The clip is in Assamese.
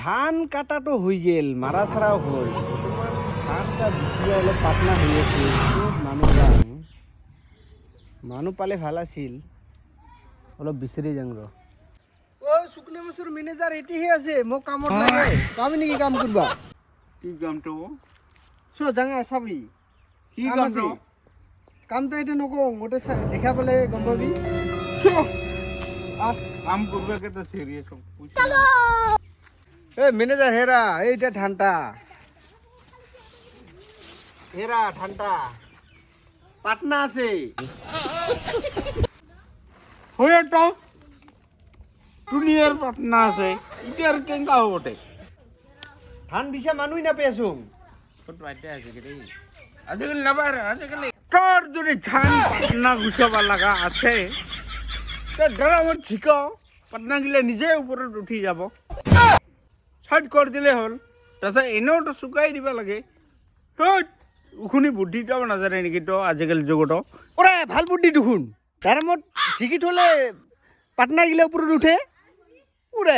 ধান কাটাটো হৈ গেল মাৰা চাৰাও হ'ল ধানটা বেছিকৈ অলপ পাতলা হৈ আছে মানুহ পালে ভাল আছিল অলপ বিচাৰি যাং ৰ শুকনা মাছৰ মেনেজাৰ এটিহে আছে মোক কামত লাগে পাবি নেকি কাম কৰবা কি কামটো জাঙা চাবি কি কামটো কামটো এটা নকওঁ গোটে দেখা পালে গম পাবি কাম করবে তো সিরিয়াস মেনেজাৰ হেৰা এইটা ধানটা হেৰা ধানটা পাটনা আছে হয়ে তো দুনিয়ার পাটনা আছে ইটার কেঙ্কা হবটে ধান বিছা মানুহ নাপাইছোং আজিকালি নাপায় আজিকালি তোর যদি ধান পাটনা গুছাবা লাগা আছে তোর ড্রামত শিকাও পাটনা গিলে নিজে উপৰত উঠি যাব সাইড কৰি দিলে হ'ল তাৰপিছত এনেওতো শুকাই দিব লাগে উখুনি বুদ্ধিটো নাজানে নেকি তো আজিকালি যুগতো ওরে ভাল বুদ্ধি দেখোন ড্ৰামত ঝিকি থলে পাটনা গিলা ওপৰত উঠে ওৰে